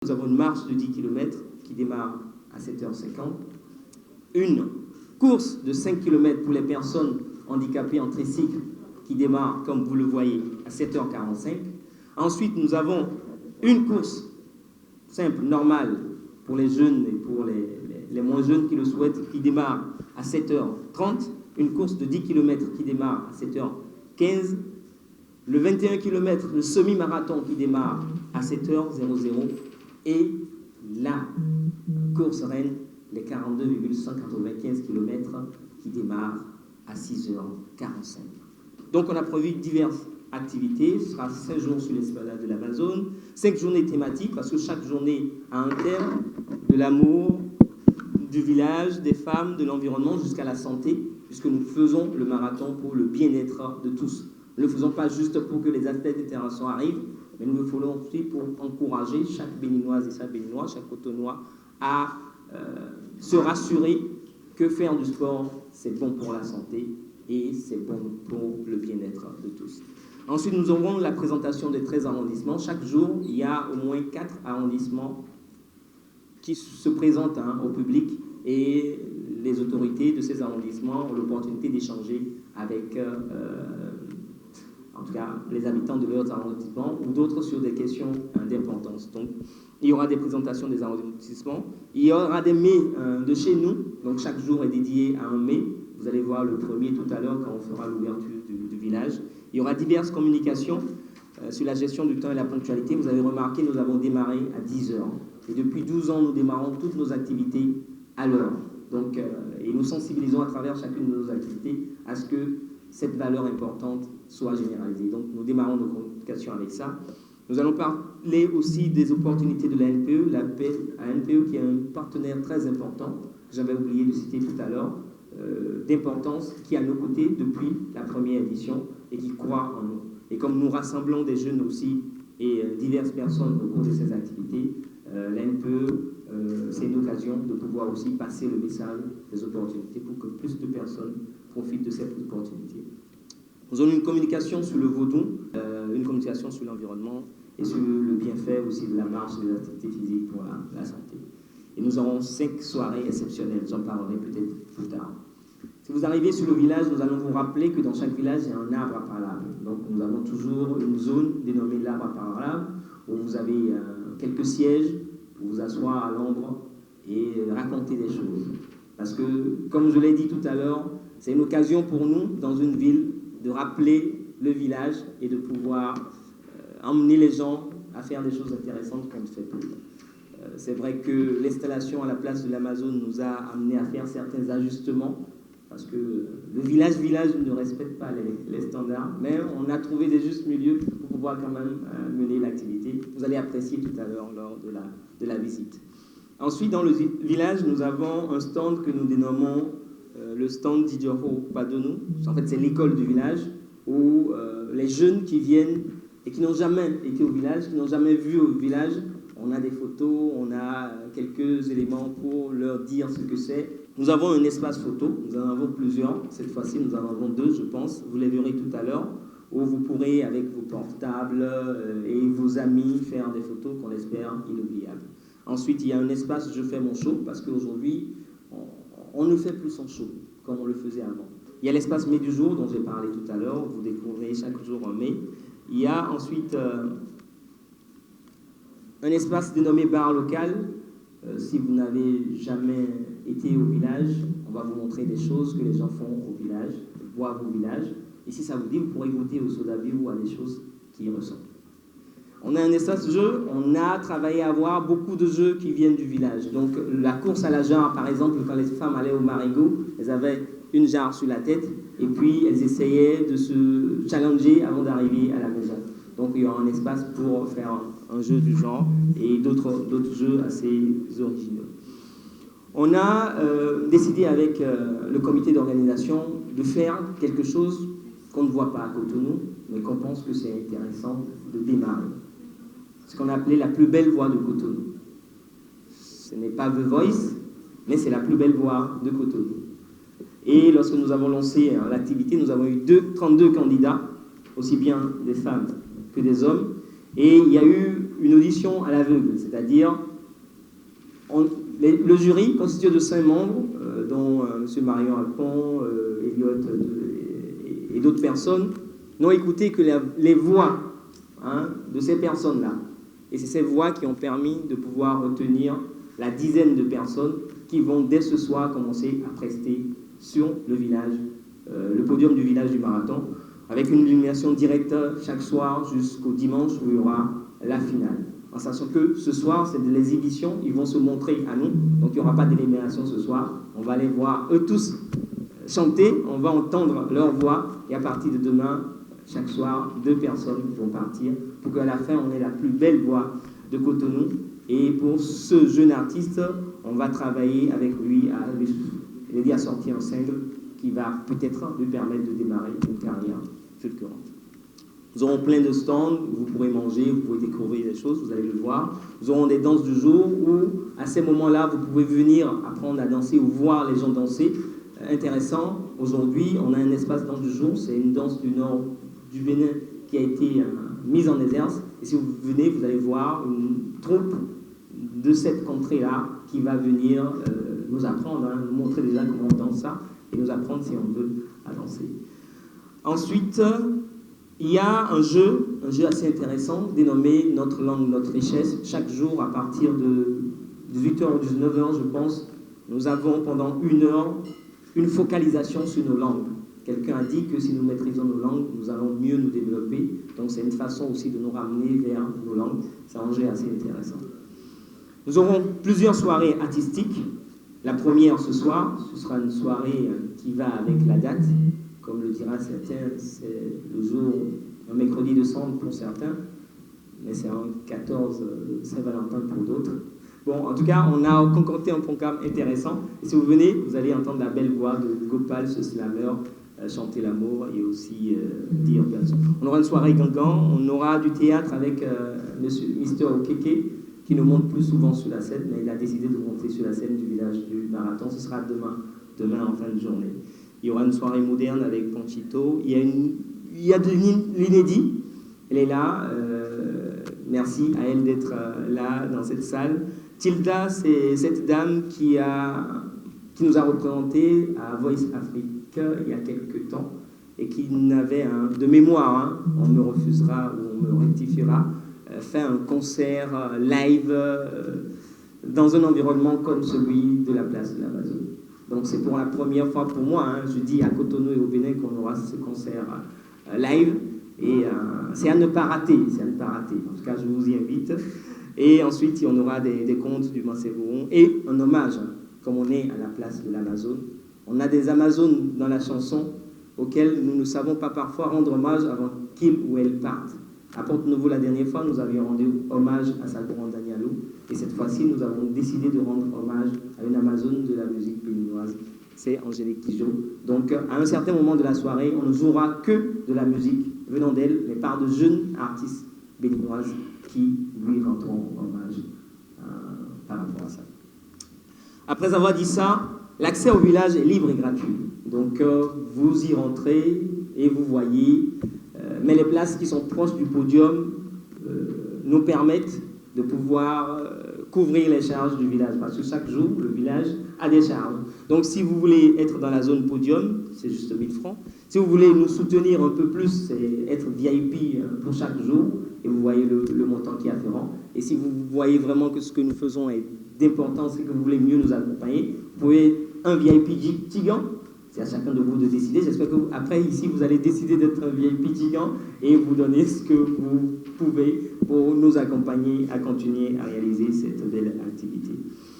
Nous avons une marche de 10 km qui démarre à 7h50. Une course de 5 km pour les personnes handicapées en tricycle qui démarre, comme vous le voyez, à 7h45. Ensuite, nous avons une course simple, normale, pour les jeunes et pour les moins jeunes qui le souhaitent, qui démarre à 7h30. Une course de 10 km qui démarre à 7h15. Le 21 km, le semi-marathon qui démarre à 7h00. Et la course reine, les 42,195 km qui démarrent à 6h45. Donc on a prévu diverses activités. Ce sera 5 jours sur l'esplanade de l'Amazone, 5 journées thématiques, parce que chaque journée a un thème: de l'amour, du village, des femmes, de l'environnement, jusqu'à la santé, puisque nous faisons le marathon pour le bien-être de tous. Nous ne le faisons pas juste pour que les athlètes d'intégration arrivent, mais nous le faisons aussi pour encourager chaque Béninoise et chaque Béninois, chaque Cotonois à se rassurer que faire du sport, c'est bon pour la santé et c'est bon pour le bien-être de tous. Ensuite, nous aurons la présentation des 13 arrondissements. Chaque jour, il y a au moins 4 arrondissements qui se présentent au public, et les autorités de ces arrondissements ont l'opportunité d'échanger avec en tout cas les habitants de leurs arrondissements ou d'autres sur des questions d'importance. Donc, il y aura des présentations des arrondissements, il y aura des mets de chez nous, donc chaque jour est dédié à un mets. Vous allez voir le premier tout à l'heure quand on fera l'ouverture du village. Il y aura diverses communications sur la gestion du temps et la ponctualité. Vous avez remarqué, nous avons démarré à 10h. Et depuis 12 ans, nous démarrons toutes nos activités à l'heure. Donc, et nous sensibilisons à travers chacune de nos activités à ce que cette valeur importante soit généralisée. Donc, nous démarrons nos communications avec ça. Nous allons parler aussi des opportunités de la NPE, la NPE qui est un partenaire très important, que j'avais oublié de citer tout à l'heure, d'importance, qui est à nos côtés depuis la première édition et qui croit en nous. Et comme nous rassemblons des jeunes aussi et diverses personnes au cours de ces activités, la NPE, c'est une occasion de pouvoir aussi passer le message des opportunités pour que plus de personnes profitent de cette opportunité. Nous avons une communication sur le vaudou, une communication sur l'environnement et sur le bienfait aussi de la marche et de l'activité physique pour la santé. Et nous aurons 5 soirées exceptionnelles, j'en parlerai peut-être plus tard. Si vous arrivez sur le village, nous allons vous rappeler que dans chaque village, il y a un arbre à parlable. Donc nous avons toujours une zone dénommée l'arbre à parlable, où vous avez quelques sièges pour vous asseoir à l'ombre et raconter des choses. Parce que, comme je l'ai dit tout à l'heure, c'est une occasion pour nous, dans une ville, de rappeler le village et de pouvoir emmener les gens à faire des choses intéressantes qu'on ne fait plus. C'est vrai que l'installation à la place de l'Amazone nous a amené à faire certains ajustements, parce que le village ne respecte pas les standards, mais on a trouvé des justes milieux pour pouvoir quand même mener l'activité. Vous allez apprécier tout à l'heure lors de la visite. Ensuite, dans le village, nous avons un stand que nous dénommons le stand d'Idjoro Padonou. En fait, c'est l'école du village où les jeunes qui viennent et qui n'ont jamais été au village, qui n'ont jamais vu au village, on a des photos, on a quelques éléments pour leur dire ce que c'est. Nous avons un espace photo, nous en avons plusieurs. Cette fois-ci, nous en avons 2, je pense. Vous les verrez tout à l'heure, où vous pourrez, avec vos portables et vos amis, faire des photos qu'on espère inoubliables. Ensuite, il y a un espace « Je fais mon show » parce qu'aujourd'hui, on ne fait plus son show comme on le faisait avant. Il y a l'espace « Mai du jour » dont j'ai parlé tout à l'heure. Vous découvrez chaque jour un mai. Il y a ensuite un espace dénommé « Bar local ». Si vous n'avez jamais été au village, on va vous montrer des choses que les gens font au village, boivent au village. Et si ça vous dit, vous pourrez goûter au soda bio ou à des choses qui y ressemblent. On a un espace jeu, on a travaillé à avoir beaucoup de jeux qui viennent du village. Donc la course à la jarre, par exemple, quand les femmes allaient au marigot, elles avaient une jarre sur la tête et puis elles essayaient de se challenger avant d'arriver à la maison. Donc il y aura un espace pour faire un jeu du genre et d'autres jeux assez originaux. On a décidé avec le comité d'organisation de faire quelque chose qu'on ne voit pas à Cotonou, mais qu'on pense que c'est intéressant de démarrer. Ce qu'on a appelé la plus belle voix de Cotonou. Ce n'est pas The Voice, mais c'est la plus belle voix de Cotonou. Et lorsque nous avons lancé l'activité, nous avons eu 32 candidats, aussi bien des femmes que des hommes. Et il y a eu une audition à l'aveugle, c'est-à-dire le jury, constitué de 5 membres, dont M. Marion Alpon, Elliot et d'autres personnes, n'ont écouté que les voix de ces personnes-là. Et c'est ces voix qui ont permis de pouvoir retenir la dizaine de personnes qui vont dès ce soir commencer à prester sur le village, le podium du village du marathon, avec une illumination directe chaque soir jusqu'au dimanche où il y aura la finale. En sachant que ce soir, c'est de l'exhibition, ils vont se montrer à nous, donc il n'y aura pas d'élimination ce soir. On va les voir eux tous chanter, on va entendre leur voix, et à partir de demain, chaque soir, 2 personnes vont partir pour qu'à la fin, on ait la plus belle voix de Cotonou. Et pour ce jeune artiste, on va travailler avec lui à l'aider à sortir un single qui va peut-être lui permettre de démarrer une carrière fulgurante. Nous aurons plein de stands, vous pourrez manger, vous pouvez découvrir des choses, vous allez le voir. Nous aurons des danses du jour où, à ces moments-là, vous pouvez venir apprendre à danser ou voir les gens danser. Intéressant, aujourd'hui, on a un espace danse du jour, c'est une danse du nord du Bénin qui a été mise en exerce. Et si vous venez, vous allez voir une troupe de cette contrée-là qui va venir nous apprendre, nous montrer déjà comment on danse ça, et nous apprendre si on veut à danser. Ensuite, il y a un jeu assez intéressant dénommé Notre langue, notre richesse. Chaque jour, à partir de 18h ou 19h, je pense, nous avons pendant 1 heure une focalisation sur nos langues. Quelqu'un a dit que si nous maîtrisons nos langues, nous allons mieux nous développer. Donc c'est une façon aussi de nous ramener vers nos langues. C'est un jeu assez intéressant. Nous aurons plusieurs soirées artistiques. La première ce soir, ce sera une soirée qui va avec la date. Comme le dira certains, c'est le jour, un mercredi de Cendre pour certains, mais c'est un 14 Saint-Valentin pour d'autres. Bon, en tout cas, on a concocté un programme intéressant. Et si vous venez, vous allez entendre la belle voix de Gopal, ce slammer, chanter l'amour et aussi dire personne. On aura une soirée gangan, on aura du théâtre avec Mr. Okeke, qui nous monte plus souvent sur la scène, mais il a décidé de monter sur la scène du village du marathon. Ce sera demain en fin de journée. Il y aura une soirée moderne avec Ponchito. Il y a de l'inédit. Elle est là. Merci à elle d'être là dans cette salle. Tilda, c'est cette dame qui nous a représentés à Voice Africa il y a quelques temps et qui n'avait de mémoire, on me refusera ou on me rectifiera, fait un concert live dans un environnement comme celui de la place de l'Amazone. Donc c'est pour la première fois pour moi, je dis à Cotonou et au Bénin qu'on aura ce concert live. Et c'est à ne pas rater, En tout cas, je vous y invite. Et ensuite, on aura des contes du Mancévouron et un hommage, comme on est à la place de l'Amazone. On a des Amazones dans la chanson auxquelles nous ne savons pas parfois rendre hommage avant qu'ils ou elles partent. À Porte-Nouveau, la dernière fois, nous avions rendu hommage à Salvador Danielou. Et cette fois-ci, nous avons décidé de rendre hommage à une Amazone de la musique béninoise. C'est Angélique Kidjo. Donc, à un certain moment de la soirée, on ne jouera que de la musique venant d'elle, mais par de jeunes artistes béninoises qui lui rendront hommage par rapport à ça. Après avoir dit ça, l'accès au village est libre et gratuit. Donc, vous y rentrez et vous voyez. Mais les places qui sont proches du podium nous permettent de pouvoir couvrir les charges du village. Parce que chaque jour, le village a des charges. Donc, si vous voulez être dans la zone podium, c'est juste 1000 francs. Si vous voulez nous soutenir un peu plus, c'est être VIP pour chaque jour. Et vous voyez le montant qui est afférent. Et si vous voyez vraiment que ce que nous faisons est d'importance et que vous voulez mieux nous accompagner, vous pouvez un VIP Tigan. C'est à chacun de vous de décider. J'espère qu'après, ici, vous allez décider d'être un VIP Tigan et vous donner ce que vous pouvez pour nous accompagner à continuer à réaliser cette belle activité.